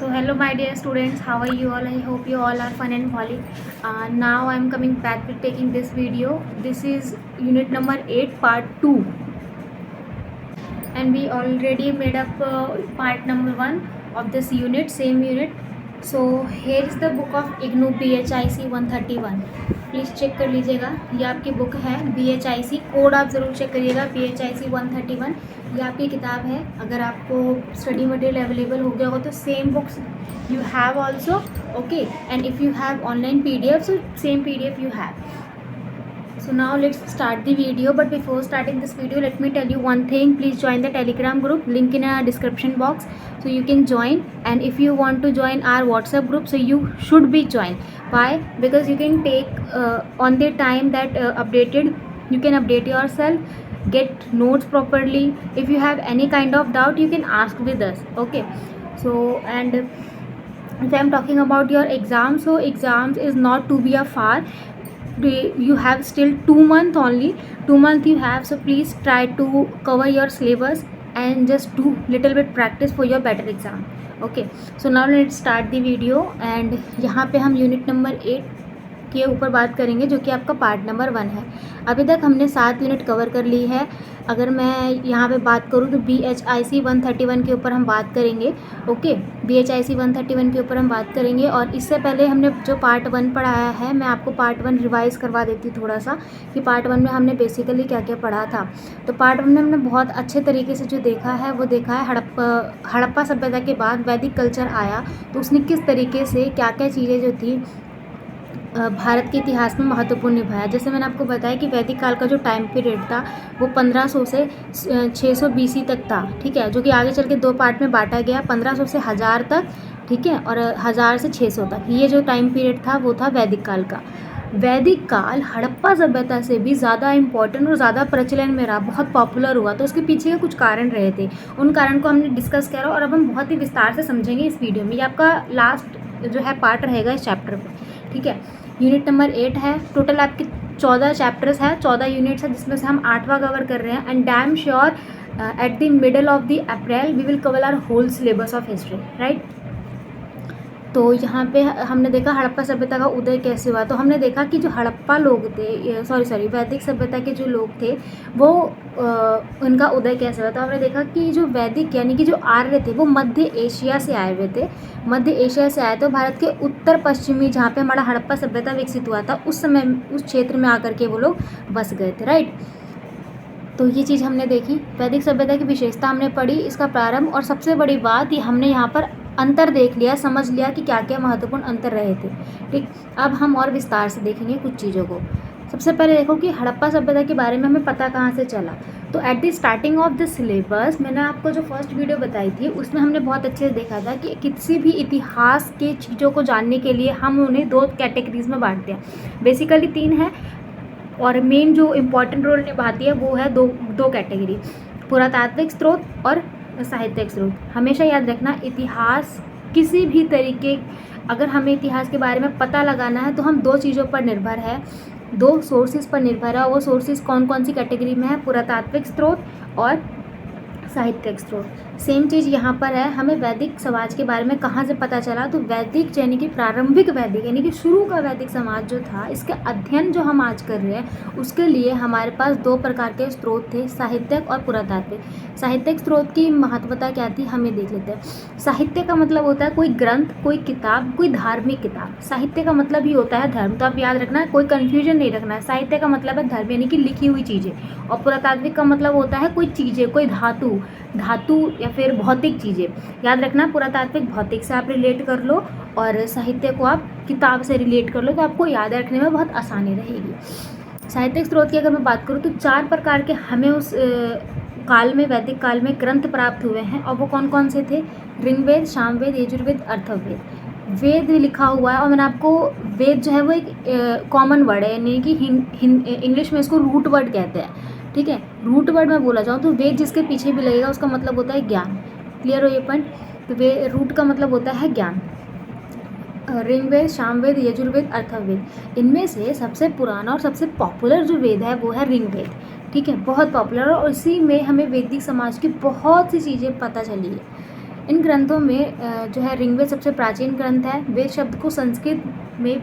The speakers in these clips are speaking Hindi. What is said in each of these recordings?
So hello my dear students, how are you all? I hope you all are fun and volley. Now I am coming back with taking this video. This is unit number 8 part 2, and we already made up part number 1 of this unit, same unit. So here is the book of IGNOU BHIC 131. Please check कर लीजिएगा, ये आपकी बुक है BHIC, कोड आप ज़रूर चेक करिएगा BHIC 131. ये आपकी किताब है. अगर आपको स्टडी मटेरियल अवेलेबल हो गया होगा तो same books you have also, okay, and if you have online PDF, so same PDF you have. So now let's start the video, but before starting this video let me tell you one thing. Please join the Telegram group, link in a description box, so you can join. And if you want to join our WhatsApp group, so you should be joined. Why? Because you can take on the time that updated, you can update yourself, get notes properly. If you have any kind of doubt you can ask with us, okay. So and if I am talking about your exam, so exams is not to be a far. You have still 2 months only, 2 months you have, so please try to cover your syllabus and just do little bit practice for your better exam, okay. So now let's start the video. And यहाँ पे हम यूनिट नंबर 8 के ऊपर बात करेंगे, जो कि आपका पार्ट नंबर 1 है. अभी तक हमने 7 यूनिट कवर कर ली है. अगर मैं यहाँ पे बात करूँ तो BHIC 131 के ऊपर हम बात करेंगे, ओके. BHIC 131 के ऊपर हम बात करेंगे. और इससे पहले हमने जो पार्ट 1 पढ़ाया है, मैं आपको पार्ट 1 रिवाइज़ करवा देती हूँ थोड़ा सा, कि पार्ट 1 में हमने बेसिकली क्या क्या पढ़ा था. तो पार्ट 1 में हमने बहुत अच्छे तरीके से जो देखा है वो देखा है हड़प्पा सभ्यता के बाद वैदिक कल्चर आया, तो उसने किस तरीके से क्या क्या चीज़ें जो थी भारत के इतिहास में महत्वपूर्ण निभाया. जैसे मैंने आपको बताया कि वैदिक काल का जो टाइम पीरियड था वो 1500 से 600 BC तक था, ठीक है, जो कि आगे चल के 2 पार्ट में बांटा गया, 1500 से 1000 तक, ठीक है, और 1000 से 600 तक. ये जो टाइम पीरियड था वो था वैदिक काल का. वैदिक काल हड़प्पा सभ्यता से भी ज़्यादा इम्पोर्टेंट और ज़्यादा प्रचलन में रहा, बहुत पॉपुलर हुआ. तो उसके पीछे के कुछ कारण रहे थे, उन कारण को हमने डिस्कस करा और अब हम बहुत ही विस्तार से समझेंगे इस वीडियो में. ये आपका लास्ट जो है पार्ट रहेगा इस चैप्टर में, ठीक है. यूनिट नंबर 8 है. टोटल आपके 14 चैप्टर्स है, 14 यूनिट्स है, जिसमें से हम 8वां कवर कर रहे हैं. And damn sure at the middle of the April we will cover our whole syllabus of history, right. तो यहाँ पे हमने देखा हड़प्पा सभ्यता का उदय कैसे हुआ. तो हमने देखा कि जो हड़प्पा लोग थे, सॉरी वैदिक सभ्यता के जो लोग थे वो उनका उदय कैसे हुआ. तो हमने देखा कि जो वैदिक यानी कि जो आर्य थे वो मध्य एशिया से आए हुए थे. मध्य एशिया से आए तो भारत के उत्तर पश्चिमी, जहाँ पे हमारा हड़प्पा सभ्यता विकसित हुआ था, उस समय उस क्षेत्र में आकर के वो लोग बस गए थे, राइट. तो ये चीज़ हमने देखी. वैदिक सभ्यता की विशेषता हमने पढ़ी, इसका प्रारंभ, और सबसे बड़ी बात ये हमने यहाँ पर अंतर देख लिया, समझ लिया कि क्या क्या महत्वपूर्ण अंतर रहे थे, ठीक. अब हम और विस्तार से देखेंगे कुछ चीज़ों को. सबसे पहले देखो कि हड़प्पा सभ्यता के बारे में हमें पता कहाँ से चला. तो at the starting of the syllabus, मैंने आपको जो फर्स्ट वीडियो बताई थी उसमें हमने बहुत अच्छे से देखा था कि किसी भी इतिहास के चीज़ों को जानने के लिए हम उन्हें 2 कैटेगरीज में बांटते हैं. बेसिकली 3 है, और मेन जो इम्पोर्टेंट रोल निभाती है वो है दो कैटेगरी, पुरातात्विक स्रोत और साहित्यिक स्रोत. हमेशा याद रखना, इतिहास किसी भी तरीके, अगर हमें इतिहास के बारे में पता लगाना है तो हम 2 चीज़ों पर निर्भर है, 2 सोर्सेज पर निर्भर है. वो सोर्सेज कौन कौन सी कैटेगरी में है? पुरातात्विक स्रोत और साहित्यिक स्रोत. सेम चीज़ यहाँ पर है. हमें वैदिक समाज के बारे में कहाँ से पता चला? तो वैदिक यानी कि प्रारंभिक वैदिक यानी कि शुरू का वैदिक समाज जो था, इसके अध्ययन जो हम आज कर रहे हैं उसके लिए हमारे पास 2 प्रकार के स्रोत थे, साहित्यिक और पुरातात्विक. साहित्यिक स्रोत की महत्वता क्या थी हमें देख लेते हैं. साहित्य का मतलब होता है कोई ग्रंथ, कोई किताब, कोई धार्मिक किताब. साहित्य का मतलब ही होता है धर्म. तो आप याद रखना, कोई कन्फ्यूजन नहीं रखना है. साहित्य का मतलब है धर्म यानी कि लिखी हुई चीज़ें, और पुरातात्विक का मतलब होता है कोई चीज़ें, कोई धातु या फिर भौतिक चीज़ें. याद रखना, पुरातात्विक भौतिक से आप रिलेट कर लो और साहित्य को आप किताब से रिलेट कर लो, तो आपको याद रखने में बहुत आसानी रहेगी. साहित्यिक स्रोत की अगर मैं बात करूँ तो 4 प्रकार के हमें उस काल में, वैदिक काल में ग्रंथ प्राप्त हुए हैं. और वो कौन कौन से थे? ऋग्वेद, सामवेद, यजुर्वेद, अथर्ववेद. वेद लिखा हुआ है, और मैंने आपको, वेद जो है वो एक कॉमन वर्ड है, यानी कि इंग्लिश में इसको रूट वर्ड कहते हैं, ठीक है. रूट वर्ड में बोला जाऊँ तो वेद जिसके पीछे भी लगेगा उसका मतलब होता है ज्ञान. क्लियर हो ये पॉइंट? तो रूट का मतलब होता है ज्ञान. ऋग्वेद, सामवेद, यजुर्वेद, अथर्ववेद, इनमें से सबसे पुराना और सबसे पॉपुलर जो वेद है वो है ऋग्वेद, ठीक है, बहुत पॉपुलर. और इसी में हमें वैदिक समाज की बहुत सी चीज़ें पता चली है. इन ग्रंथों में जो है ऋग्वेद सबसे प्राचीन ग्रंथ है। वेद शब्द को संस्कृत में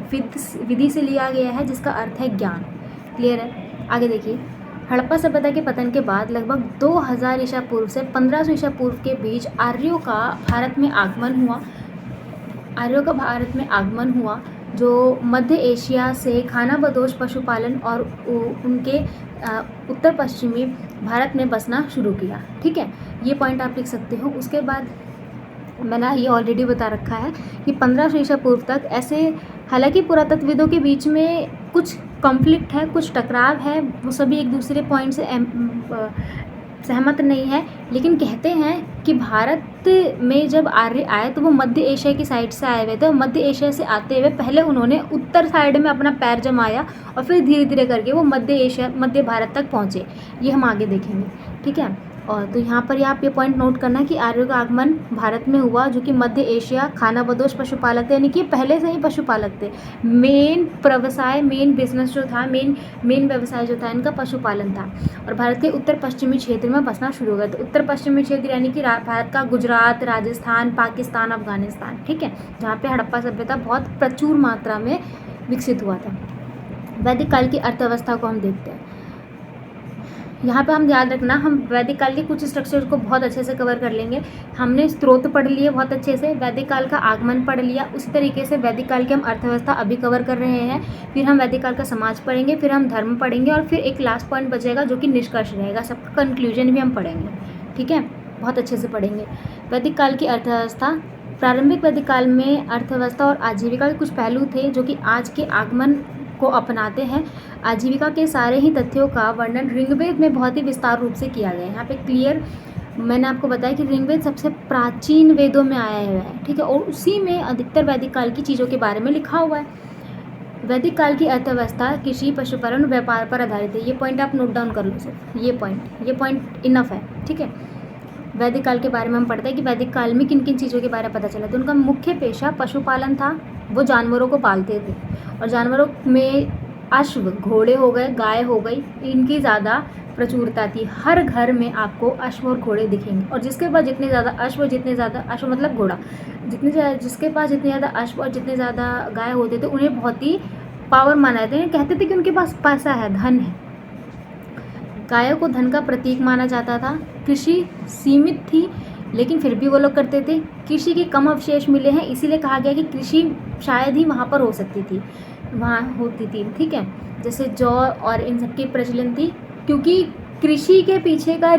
विधि से लिया गया है जिसका अर्थ है ज्ञान। क्लियर है? आगे देखिए, हड़प्पा सभ्यता के पतन के बाद लगभग 2000 ईसा पूर्व से 1500 ईसा पूर्व के बीच आर्यों का भारत में आगमन हुआ जो मध्य एशिया से खानाबदोश पशुपालन और उनके उत्तर पश्चिमी भारत में बसना शुरू किया। ठीक है, ये पॉइंट आप लिख सकते हो। उसके बाद मैंने ये ऑलरेडी बता रखा है कि 1500 ईसा पूर्व तक ऐसे, हालांकि पुरातत्वविदों के बीच में कुछ कॉन्फ्लिक्ट है, कुछ टकराव है, वो सभी एक दूसरे पॉइंट से सहमत नहीं है, लेकिन कहते हैं कि भारत में जब आर्य आए तो वो मध्य एशिया की साइड से आए हुए थे। मध्य एशिया से आते हुए पहले उन्होंने उत्तर साइड में अपना पैर जमाया और फिर धीरे धीरे करके वो मध्य भारत तक पहुँचे। ये हम आगे देखेंगे। ठीक है, और तो यहाँ पर आप ये पॉइंट नोट करना कि आर्यों का आगमन भारत में हुआ जो कि मध्य एशिया, खानाबदोश पशुपालक थे, यानी कि पहले से ही पशुपालक थे। मेन बिजनेस जो था, मेन व्यवसाय जो था इनका पशुपालन था, और भारत के उत्तर पश्चिमी क्षेत्र में बसना शुरू हो गया। तो उत्तर पश्चिमी क्षेत्र यानी कि भारत का गुजरात, राजस्थान, पाकिस्तान, अफगानिस्तान, ठीक है, जहाँ पे हड़प्पा सभ्यता बहुत प्रचुर मात्रा में विकसित हुआ था। वैदिक काल की अर्थव्यवस्था को हम देखते हैं। यहाँ पे हम याद रखना, हम वैदिक काल के कुछ स्ट्रक्चर को बहुत अच्छे से कवर कर लेंगे। हमने स्रोत पढ़ लिए बहुत अच्छे से, वैदिक काल का आगमन पढ़ लिया, उसी तरीके से वैदिक काल की हम अर्थव्यवस्था अभी कवर कर रहे हैं। फिर हम वैदिक काल का समाज पढ़ेंगे, फिर हम धर्म पढ़ेंगे, और फिर एक लास्ट पॉइंट बचेगा जो कि निष्कर्ष रहेगा। सबका कंक्लूजन भी हम पढ़ेंगे। ठीक है, बहुत अच्छे से पढ़ेंगे। वैदिक काल की अर्थव्यवस्था। प्रारंभिक वैदिक काल में अर्थव्यवस्था और आजीविका के कुछ पहलू थे जो कि आज के आगमन को अपनाते हैं। आजीविका के सारे ही तथ्यों का वर्णन ऋग्वेद में बहुत ही विस्तार रूप से किया गया है। यहाँ पे क्लियर मैंने आपको बताया कि ऋग्वेद सबसे प्राचीन वेदों में आया हुआ है। ठीक है, और उसी में अधिकतर वैदिक काल की चीज़ों के बारे में लिखा हुआ है। वैदिक काल की अर्थव्यवस्था कृषि, पशुपालन, व्यापार पर आधारित है। ये पॉइंट आप नोट डाउन कर लो सिर्फ, ये पॉइंट इनफ है। ठीक है, वैदिक काल के बारे में हम पढ़ते हैं कि वैदिक काल में किन किन चीज़ों के बारे में पता चला। तो उनका मुख्य पेशा पशुपालन था, वो जानवरों को पालते थे, और जानवरों में अश्व, घोड़े हो गए, गाय हो गई, इनकी ज़्यादा प्रचुरता थी। हर घर में आपको अश्व और घोड़े दिखेंगे, और जिसके पास जितने ज़्यादा अश्व मतलब घोड़ा, जिसके पास जितने ज़्यादा अश्व और जितने ज़्यादा गाय होते थे उन्हें बहुत ही पावर माना जाता है। कहते थे कि उनके पास पैसा है, धन है। गायों को धन का प्रतीक माना जाता था। कृषि सीमित थी, लेकिन फिर भी वो लोग करते थे। कृषि के कम अवशेष मिले हैं, इसीलिए कहा गया कि कृषि शायद ही वहाँ पर वहाँ होती थी। ठीक है, जैसे जौ और इन सब की प्रचलन थी, क्योंकि कृषि के पीछे का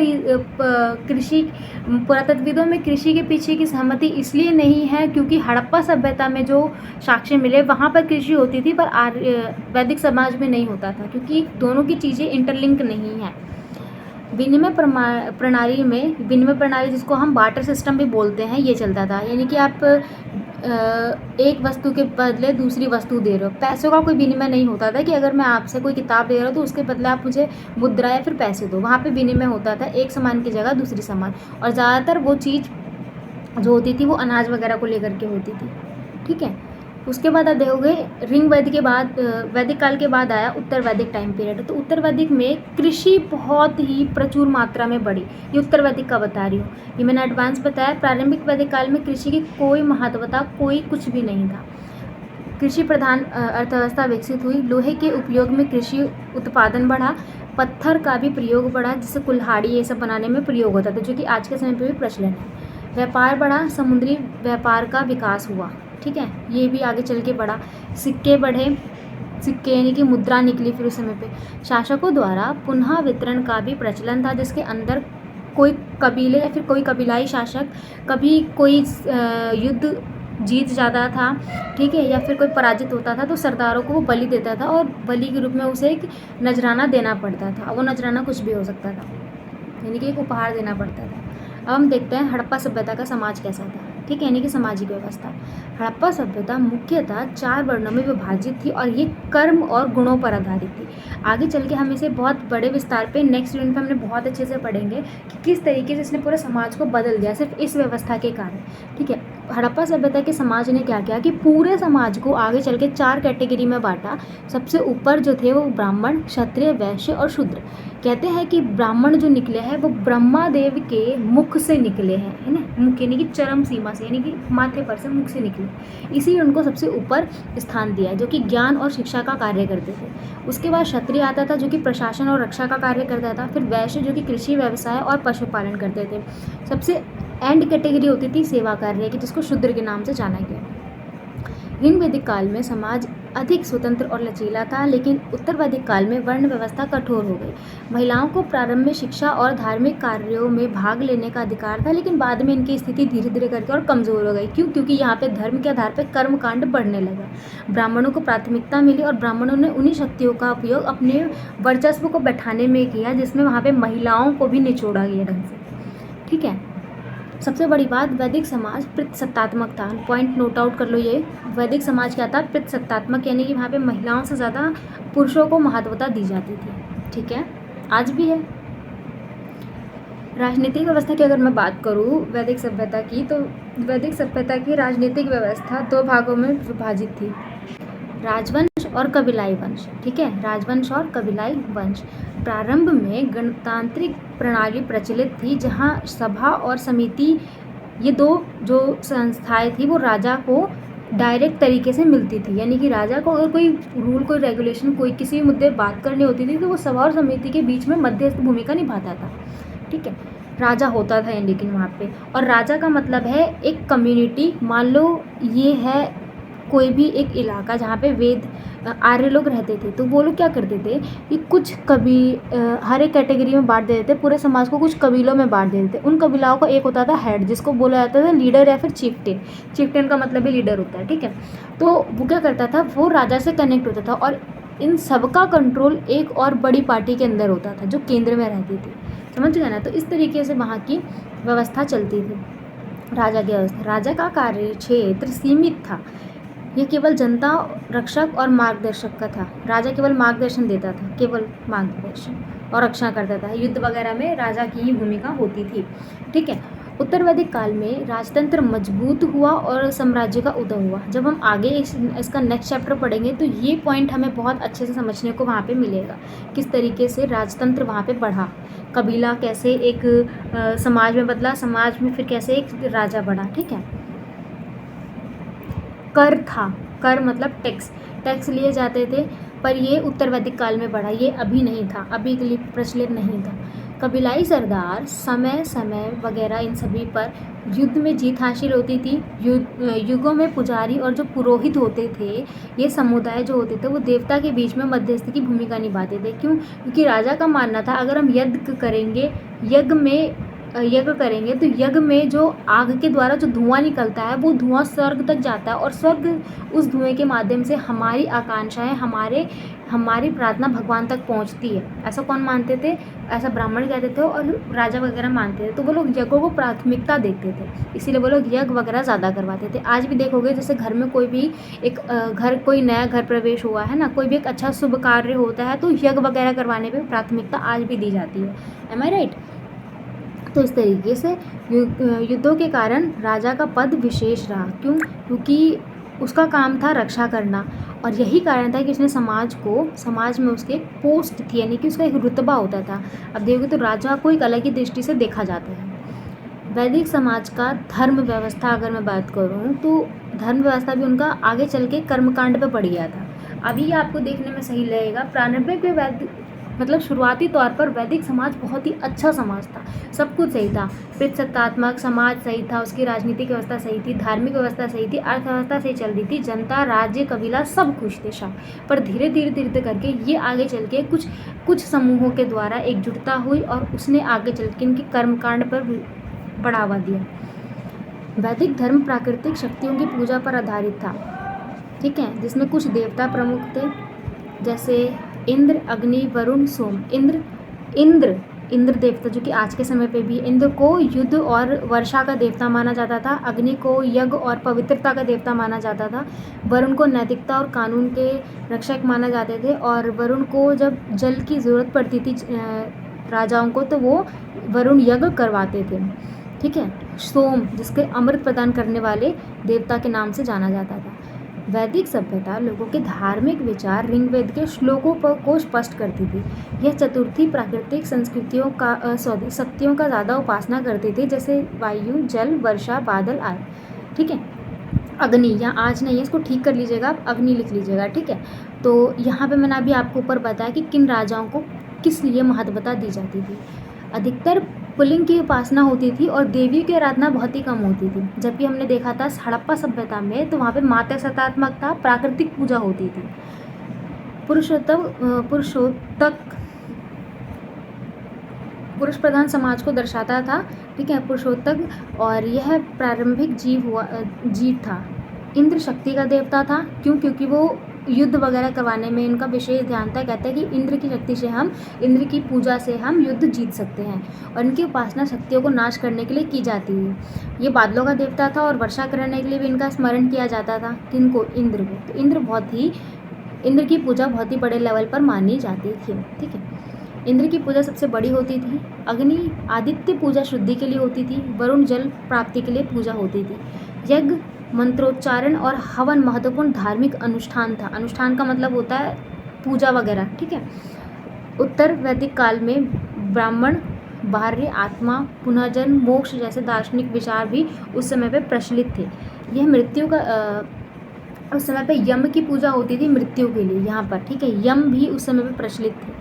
पुरातत्वविदों में कृषि के पीछे की सहमति इसलिए नहीं है क्योंकि हड़प्पा सभ्यता में जो साक्ष्य मिले वहाँ पर कृषि होती थी, पर वैदिक समाज में नहीं होता था, क्योंकि दोनों की चीज़ें इंटरलिंक नहीं है। विनिमय प्रणाली जिसको हम बार्टर सिस्टम भी बोलते हैं, ये चलता था। यानी कि आप एक वस्तु के बदले दूसरी वस्तु दे रहे हो। पैसों का कोई विनिमय नहीं होता था कि अगर मैं आपसे कोई किताब दे रहा हूँ तो उसके बदले आप मुझे मुद्रा या फिर पैसे दो। वहाँ पे विनिमय होता था, एक सामान की जगह दूसरी सामान, और ज़्यादातर वो चीज़ जो होती थी वो अनाज वगैरह को लेकर के होती थी। ठीक है, उसके बाद आप देखोगे वैदिक काल के बाद आया उत्तर वैदिक टाइम पीरियड। तो उत्तर वैदिक में कृषि बहुत ही प्रचुर मात्रा में बढ़ी। ये उत्तर वैदिक का बता रही हूँ, ये मैंने एडवांस बताया। प्रारंभिक वैदिक काल में कृषि की कोई महत्वता, कोई कुछ भी नहीं था। कृषि प्रधान अर्थव्यवस्था विकसित हुई। लोहे के उपयोग में कृषि उत्पादन बढ़ा। पत्थर का भी प्रयोग बढ़ा, जिससे कुल्हाड़ी ये सब बनाने में प्रयोग होता था, जो कि आज के समय पर भी प्रचलन है। व्यापार बढ़ा, समुद्री व्यापार का विकास हुआ। ठीक है, ये भी आगे चल के बढ़ा। सिक्के बढ़े, सिक्के यानी कि मुद्रा निकली फिर उस समय पे। शासकों द्वारा पुनः वितरण का भी प्रचलन था, जिसके अंदर कोई कबीले या फिर कोई कबीलाई शासक कभी कोई युद्ध जीत जाता था, ठीक है, या फिर कोई पराजित होता था तो सरदारों को वो बलि देता था, और बलि के रूप में उसे एक नजराना देना पड़ता था। वो नजराना कुछ भी हो सकता था, यानी कि एक उपहार देना पड़ता था। अब हम देखते हैं हड़प्पा सभ्यता का समाज कैसा था। ठीक है, यानी कि सामाजिक व्यवस्था। हड़प्पा सभ्यता मुख्यतः 4 वर्णों में विभाजित थी, और ये कर्म और गुणों पर आधारित थी। आगे चल के हम इसे बहुत बड़े विस्तार पे नेक्स्ट यूनिट में हमने बहुत अच्छे से पढ़ेंगे कि किस तरीके से इसने पूरे समाज को बदल दिया सिर्फ इस व्यवस्था के कारण। ठीक है, हड़प्पा सभ्यता के समाज ने क्या किया कि पूरे समाज को आगे चल के 4 कैटेगरी में बांटा। सबसे ऊपर जो थे वो ब्राह्मण, क्षत्रिय, वैश्य और शूद्र। कहते हैं कि ब्राह्मण जो निकले हैं वो ब्रह्मा देव के मुख से निकले हैं, है ना, मुख यानी कि चरम सीमा से, यानी कि माथे पर से मुख से निकले, इसीलिए उनको सबसे ऊपर स्थान दिया है, जो कि ज्ञान और शिक्षा का कार्य करते थे। उसके बाद क्षत्रिय आता था जो कि प्रशासन और रक्षा का कार्य करता था। फिर वैश्य जो कि कृषि व्यवसाय और पशुपालन करते थे। सबसे एंड कैटेगरी होती थी सेवा कार्य की, जिसको शूद्र के नाम से जाना गया। ऋण वैदिक काल में समाज अधिक स्वतंत्र और लचीला था, लेकिन उत्तर वैदिक काल में वर्ण व्यवस्था कठोर हो गई। महिलाओं को प्रारंभ में शिक्षा और धार्मिक कार्यों में भाग लेने का अधिकार था, लेकिन बाद में इनकी स्थिति धीरे धीरे करके और कमज़ोर हो गई। क्यों? क्योंकि यहाँ पे धर्म के आधार पर कर्मकांड बढ़ने लगा। ब्राह्मणों को प्राथमिकता मिली और ब्राह्मणों ने उन्हीं शक्तियों का उपयोग अपने वर्चस्व को बैठाने में किया जिसमें वहाँ पर महिलाओं को भी निचोड़ा गया ढंग से। ठीक है। सबसे बड़ी बात, वैदिक समाज पितृसत्तात्मक था। पॉइंट नोट आउट कर लो, ये वैदिक समाज क्या था? पितृसत्तात्मक, यानी कि वहाँ पे महिलाओं से ज़्यादा पुरुषों को महत्वता दी जाती थी। ठीक है, आज भी है। राजनीतिक व्यवस्था की अगर मैं बात करूँ वैदिक सभ्यता की, तो वैदिक सभ्यता की राजनीतिक व्यवस्था 2 भागों में विभाजित थी, राजवंश और कबीलाई वंश। ठीक है, राजवंश और कबीलाई वंश। प्रारंभ में गणतांत्रिक प्रणाली प्रचलित थी, जहां सभा और समिति, ये 2 जो संस्थाएं थी वो राजा को डायरेक्ट तरीके से मिलती थी। यानी कि राजा को अगर कोई रूल, कोई रेगुलेशन, कोई किसी भी मुद्दे बात करनी होती थी तो वो सभा और समिति के बीच में मध्यस्थ भूमिका निभाता था। ठीक है, राजा होता था लेकिन वहाँ पे, और राजा का मतलब है एक कम्युनिटी। मान लो ये है कोई भी एक इलाका जहाँ पे वेद आर्य लोग रहते थे, तो वो लोग क्या करते थे कि कुछ हर एक कैटेगरी में बांट देते थे, पूरे समाज को कुछ कबीलों में बांट देते थे। उन कबीलाओं का एक होता था हेड, जिसको बोला जाता था लीडर या फिर चीफ्टेन। चीफ्टेन का मतलब भी लीडर होता है। ठीक है, तो वो क्या करता था, वो राजा से कनेक्ट होता था और इन सबका कंट्रोल एक और बड़ी पार्टी के अंदर होता था जो केंद्र में रहती थी। समझ गए ना? तो इस तरीके से वहाँ की व्यवस्था चलती थी, राजा की व्यवस्था। राजा का कार्य क्षेत्र सीमित था, ये केवल जनता रक्षक और मार्गदर्शक का था। राजा केवल मार्गदर्शन देता था, केवल मार्गदर्शन, और रक्षा करता था। युद्ध वगैरह में राजा की ही भूमिका होती थी। ठीक है, उत्तर वैदिक काल में राजतंत्र मजबूत हुआ और साम्राज्य का उदय हुआ। जब हम आगे इसका नेक्स्ट चैप्टर पढ़ेंगे तो ये पॉइंट हमें बहुत अच्छे से समझने को वहाँ पे मिलेगा, किस तरीके से राजतंत्र वहाँ पे बढ़ा, कबीला कैसे एक समाज में बदला, समाज में फिर कैसे एक राजा बढ़ा। ठीक है, कर था, कर मतलब टैक्स लिए जाते थे, पर ये उत्तर वैदिक काल में बढ़ा, ये अभी नहीं था, अभी के लिए प्रचलित नहीं था। कबीलाई सरदार समय वगैरह इन सभी पर युद्ध में जीत हासिल होती थी। युगों में पुजारी और जो पुरोहित होते थे, ये समुदाय जो होते थे वो देवता के बीच में मध्यस्थ की भूमिका निभाते थे। क्यों? क्योंकि राजा का मानना था अगर हम यज्ञ करेंगे तो यज्ञ में जो आग के द्वारा जो धुआं निकलता है वो धुआं स्वर्ग तक जाता है, और स्वर्ग उस धुएं के माध्यम से हमारी आकांक्षाएं, हमारी प्रार्थना भगवान तक पहुंचती है। ऐसा कौन मानते थे? ऐसा ब्राह्मण कहते थे और राजा वगैरह मानते थे। तो वो लोग यज्ञों को प्राथमिकता देते थे, इसीलिए वो लोग यज्ञ वगैरह ज़्यादा करवाते थे। आज भी देखोगे, जैसे घर में कोई भी एक कोई नया घर प्रवेश हुआ है ना, कोई भी एक अच्छा शुभ कार्य होता है तो यज्ञ वगैरह करवाने पर प्राथमिकता आज भी दी जाती है। एम आई राइट? तो इस तरीके से युद्धों के कारण राजा का पद विशेष रहा। क्यों? क्योंकि उसका काम था रक्षा करना, और यही कारण था कि उसने समाज में उसके पोस्ट थी, यानी कि उसका एक रुतबा होता था। अब देखोगे तो राजा को एक अलग ही दृष्टि से देखा जाता है। वैदिक समाज का धर्म व्यवस्था अगर मैं बात करूँ तो धर्म व्यवस्था भी उनका आगे चल के कर्मकांड पे पड़ गया था। अभी आपको देखने में सही लगेगा, प्रारंभिक मतलब शुरुआती तौर पर वैदिक समाज बहुत ही अच्छा समाज था, सब कुछ सही था। पितृसत्तात्मक समाज सही था, उसकी राजनीतिक व्यवस्था सही थी, धार्मिक व्यवस्था सही थी, अर्थव्यवस्था सही चल रही थी, जनता, राज्य, कबीला सब खुश थे सब। पर धीरे धीरे करके ये आगे चल के कुछ समूहों के द्वारा एकजुटता हुई और उसने आगे चल के इनके कर्मकांड पर बढ़ावा दिया। वैदिक धर्म प्राकृतिक शक्तियों की पूजा पर आधारित था। ठीक है, जिसमें कुछ देवता प्रमुख थे, जैसे इंद्र, अग्नि, वरुण, सोम। इंद्र देवता जो कि आज के समय पे भी, इंद्र को युद्ध और वर्षा का देवता माना जाता था, अग्नि को यज्ञ और पवित्रता का देवता माना जाता था, वरुण को नैतिकता और कानून के रक्षक माना जाते थे, और वरुण को जब जल की ज़रूरत पड़ती थी राजाओं को तो वो वरुण यज्ञ करवाते थे। ठीक है। सोम, जिसके अमृत प्रदान करने वाले देवता के नाम से जाना जाता था। वैदिक सभ्यता लोगों के धार्मिक विचार ऋग्वेद के श्लोकों पर को स्पष्ट करती थी। यह चतुर्थी प्राकृतिक संस्कृतियों का शक्तियों का ज़्यादा उपासना करती थी, जैसे वायु, जल, वर्षा, बादल आदि। ठीक है। अग्नि, यहाँ आज नहीं है, इसको ठीक कर लीजिएगा, आप अग्नि लिख लीजिएगा। ठीक है। तो यहाँ पे मैंने अभी आपको ऊपर बताया कि किन राजाओं को किस लिए महत्वता दी जाती थी। अधिकतर पुल्लिंग की उपासना होती थी और देवी की आराधना बहुत ही कम होती थी। जबकि हमने देखा था हड़प्पा सभ्यता में, तो वहाँ पे माता सत्तात्मक था, प्राकृतिक पूजा होती थी। पुरुष प्रधान समाज को दर्शाता था। ठीक है, पुरुषोत्तक, और यह प्रारंभिक जीव था। इंद्र शक्ति का देवता था। क्यों? क्योंकि वो युद्ध वगैरह करवाने में इनका विशेष ध्यान था। कहते हैं कि इंद्र की शक्ति से इंद्र की पूजा से हम युद्ध जीत सकते हैं, और इनकी उपासना शक्तियों को नाश करने के लिए की जाती है। ये बादलों का देवता था और वर्षा करने के लिए भी इनका स्मरण किया जाता था। किनको? इंद्र को। तो इंद्र की पूजा बहुत ही बड़े लेवल पर मानी जाती थी। ठीक है। इंद्र की पूजा सबसे बड़ी होती थी। अग्नि, आदित्य पूजा शुद्धि के लिए होती थी। वरुण, जल प्राप्ति के लिए पूजा होती थी। यज्ञ, मंत्रोच्चारण और हवन महत्वपूर्ण धार्मिक अनुष्ठान था। अनुष्ठान का मतलब होता है पूजा वगैरह। ठीक है। उत्तर वैदिक काल में ब्राह्मण, बाह्य, आत्मा, पुनर्जन्म, मोक्ष जैसे दार्शनिक विचार भी उस समय पे प्रचलित थे। यह मृत्यु का उस समय पे यम की पूजा होती थी मृत्यु के लिए यहाँ पर। ठीक है। यम भी उस समय पे प्रचलित थे।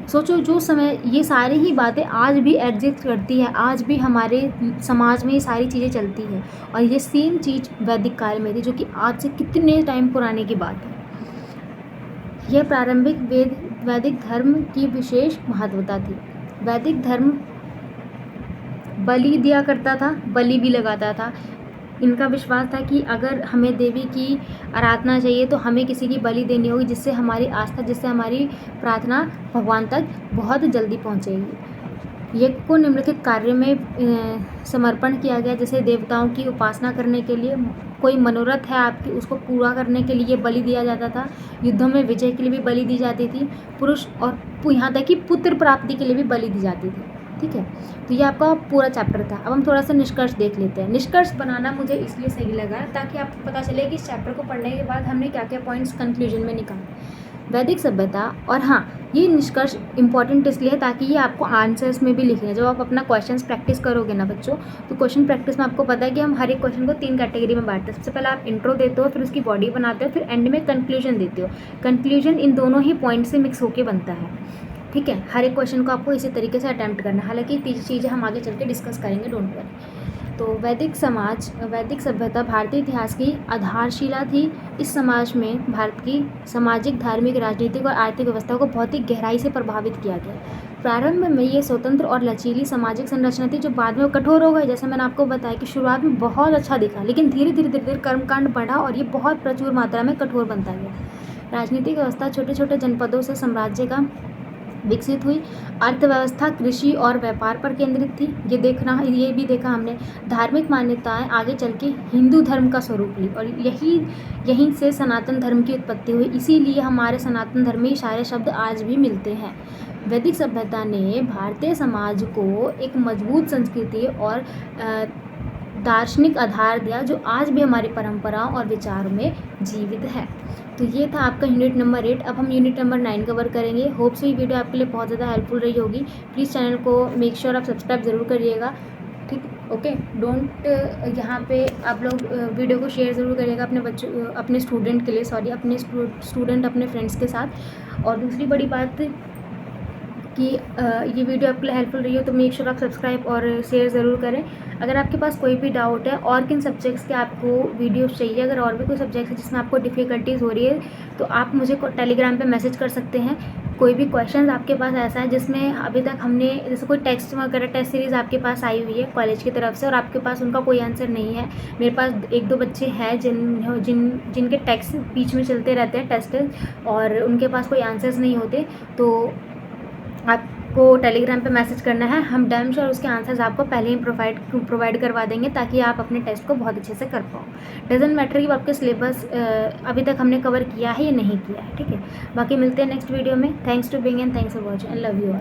सोचो, जो समय ये सारी ही बातें आज भी एग्जिस्ट करती है, आज भी हमारे समाज में ये सारी चीज़ें चलती हैं, और ये सेम चीज़ वैदिक काल में थी, जो कि आज से कितने टाइम पुराने की बात है। यह प्रारंभिक वैदिक धर्म की विशेष महत्वता थी। वैदिक धर्म बलि दिया करता था, बलि भी लगाता था। इनका विश्वास था कि अगर हमें देवी की आराधना चाहिए तो हमें किसी की बलि देनी होगी, जिससे हमारी आस्था, जिससे हमारी प्रार्थना भगवान तक बहुत जल्दी पहुंचेगी। यज्ञ को निम्नलिखित कार्य में समर्पण किया गया, जैसे देवताओं की उपासना करने के लिए, कोई मनोरथ है आपकी, उसको पूरा करने के लिए बलि दिया जाता था। युद्धों में विजय के लिए भी बलि दी जाती थी। पुरुष, और यहाँ तक कि पुत्र प्राप्ति के लिए भी बलि दी जाती थी। ठीक है। तो ये आपका पूरा चैप्टर था। अब हम थोड़ा सा निष्कर्ष देख लेते हैं। निष्कर्ष बनाना मुझे इसलिए सही लगा ताकि आपको पता चले कि इस चैप्टर को पढ़ने के बाद हमने क्या क्या पॉइंट्स कंक्लूजन में निकाले। वैदिक सभ्यता, और हाँ, ये निष्कर्ष इंपॉर्टेंट इसलिए है ताकि ये आपको आंसर्स में भी लिखना है। जब आप अपना क्वेश्चंस प्रैक्टिस करोगे ना बच्चों, तो क्वेश्चन प्रैक्टिस में आपको पता है कि हम हर एक क्वेश्चन को 3 कैटेगरी में बांटते हैं। सबसे पहले आप इंट्रो देते हो, फिर उसकी बॉडी बनाते हो, फिर एंड में कंक्लूजन देते हो। कंक्लूजन इन दोनों ही पॉइंट से मिक्स होकर बनता है। ठीक है। हर एक क्वेश्चन को आपको इसी तरीके से अटैम्प्ट करना है। हालांकि चीज़ें हम आगे चल के डिस्कस करेंगे, डोंट वरी। तो वैदिक सभ्यता भारतीय इतिहास की आधारशिला थी। इस समाज में भारत की सामाजिक, धार्मिक, राजनीतिक और आर्थिक व्यवस्था को बहुत ही गहराई से प्रभावित किया गया। प्रारंभ में ये स्वतंत्र और लचीली सामाजिक संरचना थी, जो बाद में कठोर हो गई। जैसे मैंने आपको बताया कि शुरुआत में बहुत अच्छा दिखा, लेकिन धीरे धीरे कर्मकांड बढ़ा और ये बहुत प्रचुर मात्रा में कठोर बनता गया। राजनीतिक व्यवस्था छोटे छोटे जनपदों से साम्राज्य का विकसित हुई। अर्थव्यवस्था कृषि और व्यापार पर केंद्रित थी। ये भी देखा हमने। धार्मिक मान्यताएं आगे चल के हिंदू धर्म का स्वरूप ली, और यहीं से सनातन धर्म की उत्पत्ति हुई। इसीलिए हमारे सनातन धर्म में सारे शब्द आज भी मिलते हैं। वैदिक सभ्यता ने भारतीय समाज को एक मजबूत संस्कृति और दार्शनिक आधार दिया, जो आज भी हमारी परंपराओं और विचारों में जीवित है। तो ये था आपका यूनिट नंबर 8। अब हम यूनिट नंबर 9 कवर करेंगे। होप से ये वीडियो आपके लिए बहुत ज़्यादा हेल्पफुल रही होगी। प्लीज़ चैनल को मेक श्योर आप सब्सक्राइब ज़रूर करिएगा। ठीक, ओके। डोंट यहाँ पे आप लोग वीडियो को शेयर ज़रूर करिएगा अपने स्टूडेंट के लिए, अपने स्टूडेंट अपने फ्रेंड्स के साथ। और दूसरी बड़ी बात कि ये वीडियो आपके लिए हेल्पफुल रही हो तो मेक श्योर आप सब्सक्राइब और शेयर ज़रूर करें। अगर आपके पास कोई भी डाउट है और किन सब्जेक्ट्स के आपको वीडियोस चाहिए, अगर और भी कोई सब्जेक्ट है जिसमें आपको डिफ़िकल्टीज़ हो रही है, तो आप मुझे टेलीग्राम पे मैसेज कर सकते हैं। कोई भी क्वेश्चन आपके पास ऐसा है जिसमें अभी तक हमने, जैसे कोई टेस्ट वगैरह टेस्ट सीरीज़ आपके पास आई हुई है कॉलेज की तरफ से और आपके पास उनका कोई आंसर नहीं है। मेरे पास 1-2 बच्चे हैं जिनके टेक्स्ट बीच में चलते रहते हैं टेस्ट, और उनके पास कोई आंसर्स नहीं होते, तो आपको टेलीग्राम पे मैसेज करना है। हम डैम श्योर उसके आंसर्स आपको पहले ही प्रोवाइड करवा देंगे, ताकि आप अपने टेस्ट को बहुत अच्छे से कर पाओ। डजंट मैटर कि आपके सिलेबस अभी तक हमने कवर किया है या नहीं किया है। ठीक है। बाकी मिलते हैं नेक्स्ट वीडियो में। Thanks to being and thanks for watching and love you all.